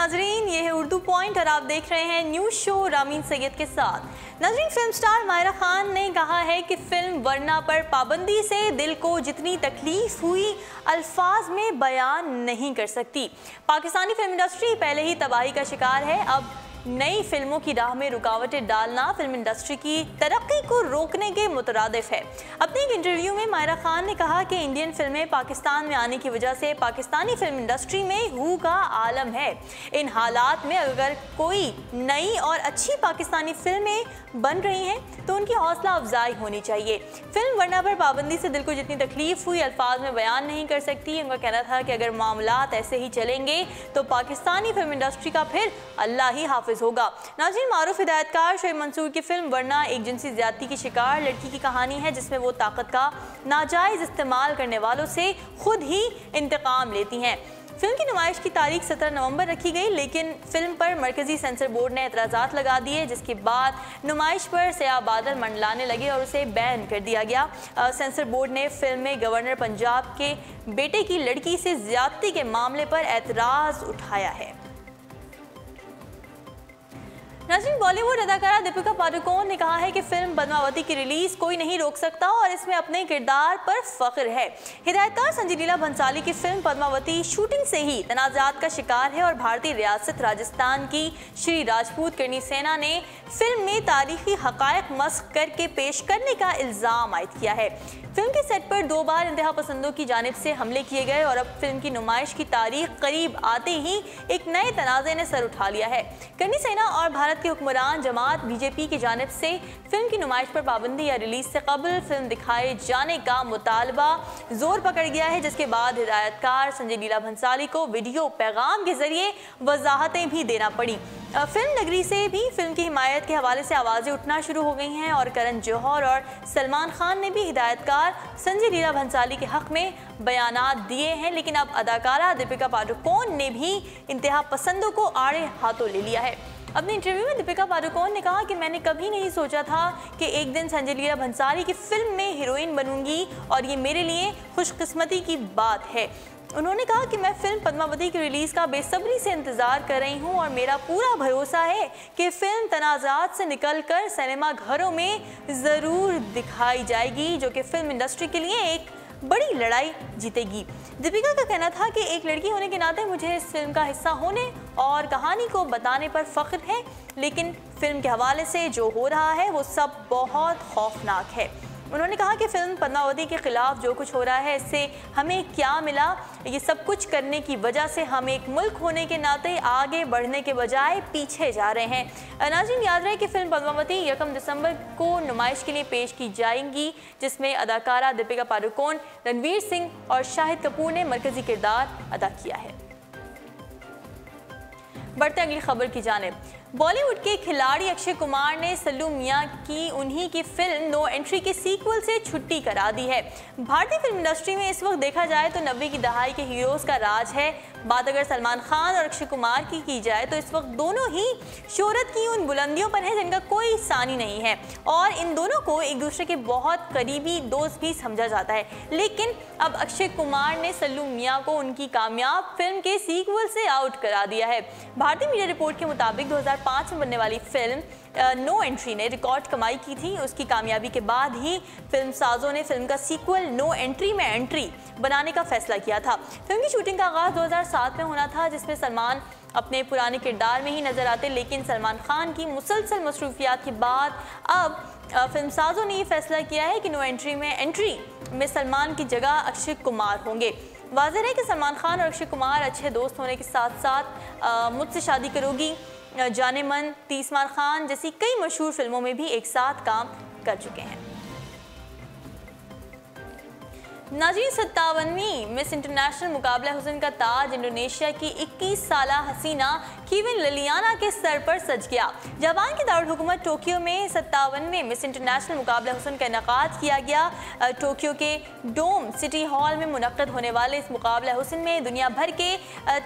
नाजरीन, ये है उर्दू पॉइंट और आप देख रहे हैं न्यूज़ शो रामीन सैयद के साथ। नाजरीन, फिल्म स्टार मायरा खान ने कहा है कि फिल्म वरना पर पाबंदी से दिल को जितनी तकलीफ हुई अल्फाज में बयान नहीं कर सकती। पाकिस्तानी फिल्म इंडस्ट्री पहले ही तबाही का शिकार है, अब नई फिल्मों की राह में रुकावटें डालना फिल्म इंडस्ट्री की तरक्की को रोकने के मुतरादिफ है। अपने एक इंटरव्यू में मायरा खान ने कहा कि इंडियन फिल्में पाकिस्तान में आने की वजह से पाकिस्तानी फिल्म इंडस्ट्री में हू का आलम है। इन हालात में अगर कोई नई और अच्छी पाकिस्तानी फिल्में बन रही हैं तो उनकी हौसला अफजाई होनी चाहिए। फिल्म वरना पर पाबंदी से दिल को जितनी तकलीफ हुई अल्फाज में बयान नहीं कर सकती। उनका कहना था कि अगर मामलात ऐसे ही चलेंगे तो पाकिस्तानी फिल्म इंडस्ट्री का फिर अल्लाह ही हाफिज होगा। नाज़रीन, मारूफ हिदायतकार शोएब मंसूर की फिल्म वरना एक जिनसी ज्यादती की शिकार लड़की की कहानी है, जिसमें वो ताकत का नाजायज इस्तेमाल करने वालों से खुद ही इंतकाम लेती हैं। फिल्म की नुमाइश की तारीख 17 नवंबर रखी गई, लेकिन फिल्म पर मरकजी सेंसर बोर्ड ने एतराज़ात लगा दिए, जिसके बाद नुमाइश पर स्याह बादल मंडलाने लगे और उसे बैन कर दिया गया। सेंसर बोर्ड ने फिल्म में गवर्नर पंजाब के बेटे की लड़की से ज्यादती के मामले पर एतराज़ उठाया है। नाज़रीन, बॉलीवुड अदाकारा दीपिका पादुकोण ने कहा है कि फिल्म पद्मावती की रिलीज कोई नहीं रोक सकता और इसमें अपने किरदार पर फख्र है। हिदायतकार संजय लीला भंसाली की फिल्म पद्मावती शूटिंग से ही तनाज़ात का शिकार है और भारतीय रियासत राजस्थान की श्री राजपूत करनी सेना ने फिल्म में तारीखी हक़ाइक़ मस्ख़ करके पेश करने का इल्ज़ाम आयद किया है। फिल्म के सेट पर 2 बार इंतहा पसंदों की जानिब से हमले किए गए और अब फिल्म की नुमाइश की तारीख करीब आते ही एक नए तनाज़े ने सर उठा लिया है। करनी सेना और भारत के हुक्मरान जमात बीजेपी की जानिब से फिल्म की नुमाइश पर पाबंदी या रिलीज से कबल फिल्म दिखाए जाने का मुतालबा जोर पकड़ गया है, जिसके बाद हिदायतकार संजय लीला भंसाली को वीडियो पैगाम के जरिए वजाहतें भी देना पड़ी। फिल्म नगरी से भी फिल्म की हिमायत के हवाले से आवाज़ें उठना शुरू हो गई हैं और करण जौहर और सलमान खान ने भी हिदायतकार संजय लीला भंसाली के हक़ में बयानात दिए हैं। लेकिन अब अदाकारा दीपिका पादुकोण ने भी इंतहा पसंदों को आड़े हाथों ले लिया है। अपने इंटरव्यू में दीपिका पादुकोण ने कहा कि मैंने कभी नहीं सोचा था कि एक दिन संजय लीला भंसाली की फिल्म में हीरोइन बनूंगी और ये मेरे लिए खुशकिस्मती की बात है। उन्होंने कहा कि मैं फिल्म पद्मावती की रिलीज़ का बेसब्री से इंतज़ार कर रही हूँ और मेरा पूरा भरोसा है कि फ़िल्म तनाज़ात से निकलकर सिनेमा घरों में ज़रूर दिखाई जाएगी, जो कि फ़िल्म इंडस्ट्री के लिए एक बड़ी लड़ाई जीतेगी। दीपिका का कहना था कि एक लड़की होने के नाते मुझे इस फिल्म का हिस्सा होने और कहानी को बताने पर फ़ख्र है, लेकिन फिल्म के हवाले से जो हो रहा है वो सब बहुत खौफनाक है। उन्होंने कहा कि फिल्म पद्मावती के खिलाफ जो कुछ हो रहा है इससे हमें क्या मिला, ये सब कुछ करने की वजह से हम एक मुल्क होने के नाते आगे बढ़ने के बजाय पीछे जा रहे हैं। नाज़रीन, याद रहे कि फिल्म पद्मावती 1 दिसंबर को नुमाइश के लिए पेश की जाएंगी, जिसमें अदाकारा दीपिका पादुकोण, रणवीर सिंह और शाहिद कपूर ने मरकजी किरदार अदा किया है। बढ़ते अगली खबर की जानिब। बॉलीवुड के खिलाड़ी अक्षय कुमार ने सल्लू मियां की उन्हीं की फिल्म नो एंट्री के सीक्वल से छुट्टी करा दी है। भारतीय फिल्म इंडस्ट्री में इस वक्त देखा जाए तो 90 की दहाई के हीरोज़ का राज है। बात अगर सलमान खान और अक्षय कुमार की जाए तो इस वक्त दोनों ही शोहरत की उन बुलंदियों पर हैं जिनका कोई सानी नहीं है और इन दोनों को एक दूसरे के बहुत करीबी दोस्त भी समझा जाता है। लेकिन अब अक्षय कुमार ने सल्लू मियां को उनकी कामयाब फिल्म के सीक्वल से आउट करा दिया है। भारतीय मीडिया रिपोर्ट के मुताबिक 2005 में बनने वाली फिल्म नो एंट्री ने रिकॉर्ड कमाई की थी। उसकी कामयाबी के बाद ही फिल्म साजों ने फिल्म का सीक्वल नो एंट्री में एंट्री बनाने का फैसला किया था। फिल्म की शूटिंग का आगाज़ 2007 में होना था, जिसमें सलमान अपने पुराने किरदार में ही नजर आते, लेकिन सलमान खान की मुसलसल मसरूफियात के बाद अब फिल्म साजों ने ये फैसला किया है कि नो एंट्री में सलमान की जगह अक्षय कुमार होंगे। वाज़ेह है कि सलमान खान और अक्षय कुमार अच्छे दोस्त होने के साथ साथ मुझसे शादी करोगी, जाने मन, 30 मार खान जैसी कई मशहूर फिल्मों में भी एक साथ काम कर चुके हैं। नाज़रीन, 57वीं मिस इंटरनेशनल मुकाबला हुस्न का ताज इंडोनेशिया की 21 साला हसीना कीविन लिलियाना के सर पर सज गया। जापान की दारुल हुकूमत टोक्यो में 57वें मिस इंटरनेशनल मुकाबला हुस्न का इनेकाद किया गया। टोक्यो के डोम सिटी हॉल में मुनक्कद होने वाले इस मुकाबला हुस्न में दुनिया भर के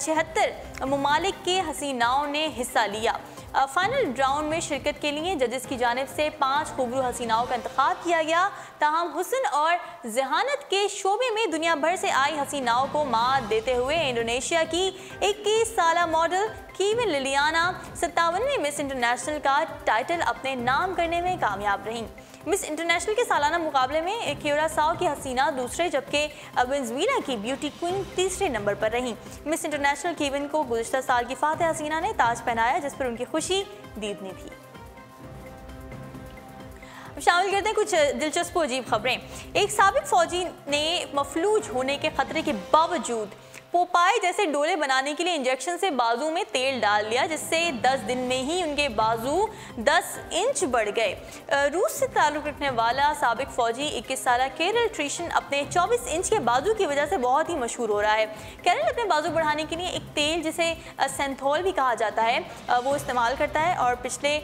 76 ममालिक के हसीनाओं ने हिस्सा लिया। फाइनल राउंड में शिरकत के लिए जजेस की जानिब से 5 खूबसूरत हसीनाओं का इंतखाब किया गया। ताहम हुस्न और जहानत के शोबे में दुनिया भर से आई हसीनाओं को मात देते हुए इंडोनेशिया की 21 साला मॉडल कीविन लिलियाना 57वें मिस इंटरनेशनल का टाइटल अपने नाम करने में कामयाब रहीं। मिस इंटरनेशनल के सालाना मुकाबले में क्यूरासाओ की हसीना दूसरे, जबकि वेनेजुएला की ब्यूटी क्वीन तीसरे नंबर पर रहीं। मिस इंटरनेशनल कीविन को गुज़िश्ता साल की फातिह हसीना ने ताज पहनाया, जिस पर उनकी खुशी दीदनी थी। शामिल करते हैं कुछ दिलचस्प अजीब खबरें। एक साबिक फौजी ने मफलूज होने के खतरे के बावजूद पोपाई जैसे डोले बनाने के लिए इंजेक्शन से बाजू में तेल डाल लिया, जिससे 10 दिन में ही उनके बाजू 10 इंच बढ़ गए। रूस से ताल्लुक़ रखने वाला साबिक फौजी 21 साला कैरल ट्रीशन अपने 24 इंच के बाजू की वजह से बहुत ही मशहूर हो रहा है। कैरल अपने बाजू बढ़ाने के लिए एक तेल जिसे सेंथोल भी कहा जाता है वो इस्तेमाल करता है, और पिछले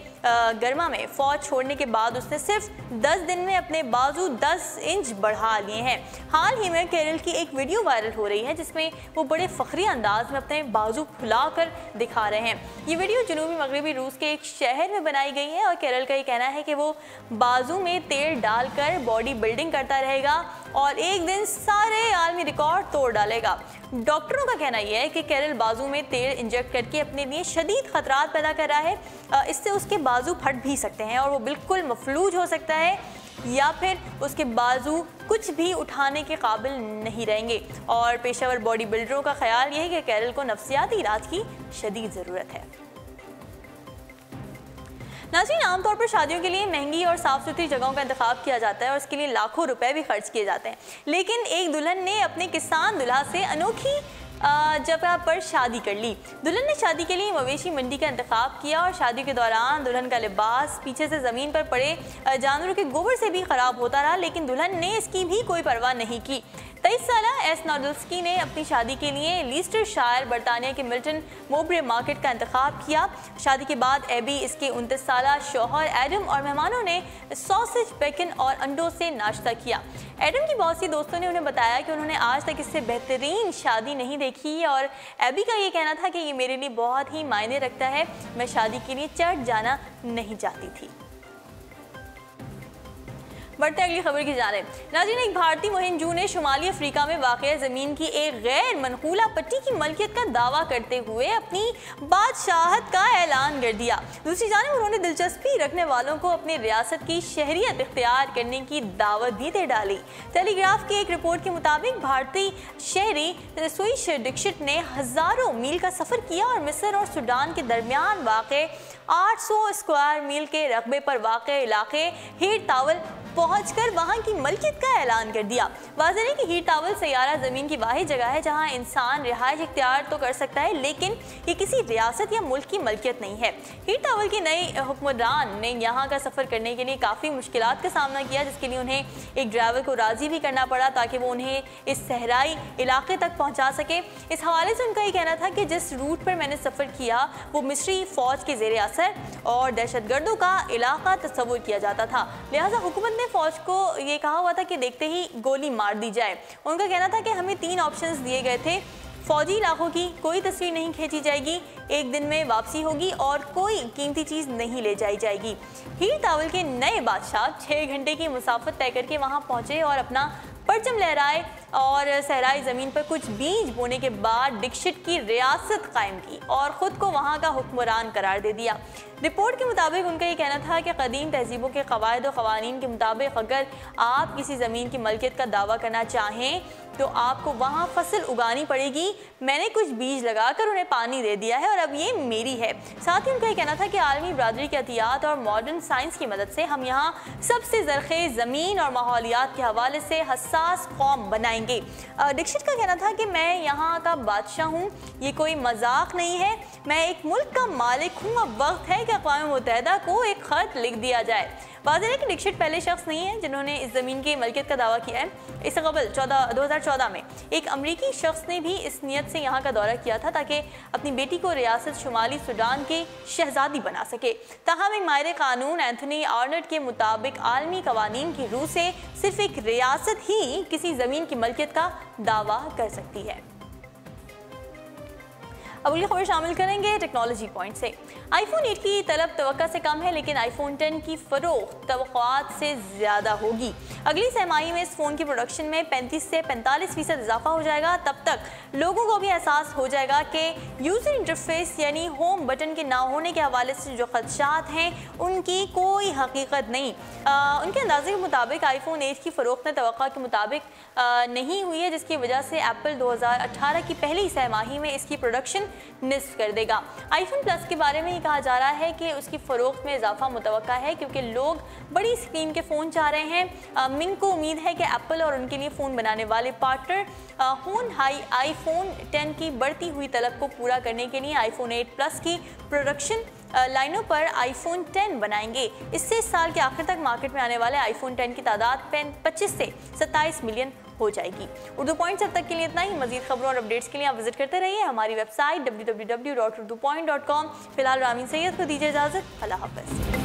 गर्मा में फ़ौज छोड़ने के बाद उसने सिर्फ 10 दिन में अपने बाजू 10 इंच बढ़ा लिए हैं। हाल ही में कैरल की एक वीडियो वायरल हो रही है जिसमें वो बड़े फखरी अंदाज में अपने बाजू फुलाकर दिखा रहे हैं। ये वीडियो जनूबी मगरबी रूस के एक शहर में बनाई गई है और केरल का ये कहना है कि वो बाजू में तेल डालकर बॉडी बिल्डिंग करता रहेगा और एक दिन सारे आलमी रिकॉर्ड तोड़ डालेगा। डॉक्टरों का कहना यह है कि केरल बाजू में तेल इंजेक्ट करके अपने लिए शदीद खतरात पैदा कर रहा है। इससे उसके बाजू फट भी सकते हैं और वो बिल्कुल मफलूज हो सकता है, या फिर उसके बाजू कुछ भी उठाने के काबिल नहीं रहेंगे। और पेशेवर बॉडी बिल्डरों का ख्याल यह है कि कैरल को नफ्सियाती इलाज की शदीद ज़रूरत है। नाज़रीन, आमतौर पर शादियों के लिए महंगी और साफ़ सुथरी जगहों का इंतखाब किया जाता है और इसके लिए लाखों रुपए भी खर्च किए जाते हैं, लेकिन एक दुल्हन ने अपने किसान दुल्हा से अनोखी जगह पर शादी कर ली। दुल्हन ने शादी के लिए मवेशी मंडी का इंतखाब किया और शादी के दौरान दुल्हन का लिबास पीछे से ज़मीन पर पड़े जानवरों के गोबर से भी ख़राब होता रहा, लेकिन दुल्हन ने इसकी भी कोई परवाह नहीं की। 23 साला एस नॉडल्स्की ने अपनी शादी के लिए लीस्टरशायर बरतानिया के मिल्टन मोबरे मार्केट का इंतखाब किया। शादी के बाद एबी, इसके 29 साला शौहर एडम और मेहमानों ने सॉसेज, बेकन और अंडों से नाश्ता किया। एडम की बहुत सी दोस्तों ने उन्हें बताया कि उन्होंने आज तक इससे बेहतरीन शादी नहीं देखी और एबी का ये कहना था कि ये मेरे लिए बहुत ही मायने रखता है, मैं शादी के लिए चर्च जाना नहीं चाहती थी। बढ़ते अगली खबर की जानिब। नाज़रीन, एक भारतीय मुहिम ने शुमाली अफ्रीका में वाक़या ज़मीन की एक गैर मनकूला पट्टी की मलकियत का दावा करते हुए अपनी बादशाहत का ऐलान कर दिया। दूसरी जानिब उन्होंने दिलचस्पी रखने वालों को अपनी रियासत की शहरियत इख्तियार करने की दावत भी दे डाली। टेलीग्राफ की एक रिपोर्ट के मुताबिक भारतीय शहरी स्विश डिक्शिट ने हज़ारों मील का सफ़र किया और मिस्र और सूडान के दरमियान वाक़े 800 स्क्वायर मील के रकबे पर वाक़े इलाके हीर टावल पहुंचकर वहां की मलकियत का ऐलान कर दिया। वाज़ेह है कि हीर टावल सैयारा ज़मीन की वाहिद जगह है जहां इंसान रिहाइश इख्तियार तो कर सकता है, लेकिन ये किसी रियासत या मुल्क की मलकियत नहीं है। हीर टावल के नए हुक्मरान ने यहाँ का सफ़र करने के लिए काफ़ी मुश्किलात का सामना किया, जिसके लिए उन्हें एक ड्राइवर को राज़ी भी करना पड़ा ताकि वो उन्हें इस सहराई इलाके तक पहुँचा सके। इस हवाले से उनका ये कहना था कि जिस रूट पर मैंने सफ़र किया वो मिस्री फ़ौज के ज़ेरे असर और दहशतगर्दों का इलाका तस्वुर किया जाता था, लिहाजा हुकूमत ने फ़ौज को ये कहा हुआ था कि देखते ही गोली मार दी जाए। उनका कहना था कि हमें 3 ऑप्शंस दिए गए थे। फौजी इलाकों की कोई तस्वीर नहीं खींची जाएगी, एक दिन में वापसी होगी और कोई कीमती चीज़ नहीं ले जाई जाएगी। हीर टावल के नए बादशाह 6 घंटे की मुसाफत तय करके वहाँ पहुँचे और अपना परचम लहराए और सहराई ज़मीन पर कुछ बीज बोने के बाद डिक्शिट की रियासत कायम की और ख़ुद को वहाँ का हुक्मरान करार दे दिया। रिपोर्ट के मुताबिक उनका ये कहना था कि कदीम तहजीबों के क़वायद और क़वानीन के मुताबिक अगर आप किसी ज़मीन की मलकियत का दावा करना चाहें तो आपको वहाँ फसल उगानी पड़ेगी। मैंने कुछ बीज लगाकर उन्हें पानी दे दिया है और अब ये मेरी है। साथ ही उनका ये कहना था कि आलमी बरादरी के एहतियात और मॉडर्न साइंस की मदद से हम यहाँ सबसे ज़रख़ेज़ ज़मीन और माहौलियात के हवाले से हसास कौम बनाएंगे। डिक्शिट का कहना था कि मैं यहाँ का बादशाह हूँ, ये कोई मजाक नहीं है, मैं एक मुल्क का मालिक हूँ। अब वक्त है कि अक़वाम मुत्तहिदा को एक ख़त लिख दिया जाए। वाज़ेह है कि डिक्शिट पहले शख्स नहीं है जिन्होंने इस ज़मीन की मलकियत का दावा किया है। इससे कबल 2014 में एक अमरीकी शख्स ने भी इस नीयत से यहाँ का दौरा किया था ताकि अपनी बेटी को रियासत शुमाली सूडान की शहजादी बना सके। ताहम एक माहिर कानून एंथनी आर्नट के मुताबिक आलमी कवानीन की रूह से सिर्फ एक रियासत ही किसी ज़मीन की मलकियत का दावा कर सकती है। अब अगली खबर शामिल करेंगे टेक्नोलॉजी पॉइंट से। आईफोन 8 की तलब तवक्का से कम है, लेकिन आईफोन 10 की फरोख्त तवक्कुआत से ज़्यादा होगी। अगली छमाही में इस फ़ोन की प्रोडक्शन में 35 से 45% इजाफा हो जाएगा। तब तक लोगों को भी एहसास हो जाएगा कि यूज़र इंटरफेस यानी होम बटन के ना होने के हवाले से जो खदशात हैं उनकी कोई हकीकत नहीं। उनके अंदाजे के मुताबिक आईफोन 8 की फरोख्त में तवक्का के मुताबिक नहीं हुई है, जिसकी वजह से एप्पल 2018 की पहली छमाही में इसकी प्रोडक्शन निस्फ कर देगा। आईफोन प्लस के बारे में कहा जा रहा है कि उसकी फ़रोख्त में इजाफा मुतवक्का है, क्योंकि लोग बड़ी स्क्रीन के फ़ोन चाह रहे हैं। मिंग को उम्मीद है कि एप्पल और उनके लिए फ़ोन बनाने वाले पार्टनर आईफोन 10 की बढ़ती हुई तलब को पूरा करने के लिए आईफोन 8 प्लस की प्रोडक्शन लाइनों पर आईफोन 10 बनाएंगे। इससे इस साल के आखिर तक मार्केट में आने वाले आईफोन 10 की तादाद 25 से 27 मिलियन हो जाएगी। उर्दू पॉइंट्स अब तक के लिए इतना ही। मजीद खबरों और अपडेट्स के लिए आप विजिट करते रहिए हमारी वेबसाइट www.urdupoint.com। फिलहाल रामीन सैयद को दीजिए इजाज़त। अल्लाह हाफ़िज़।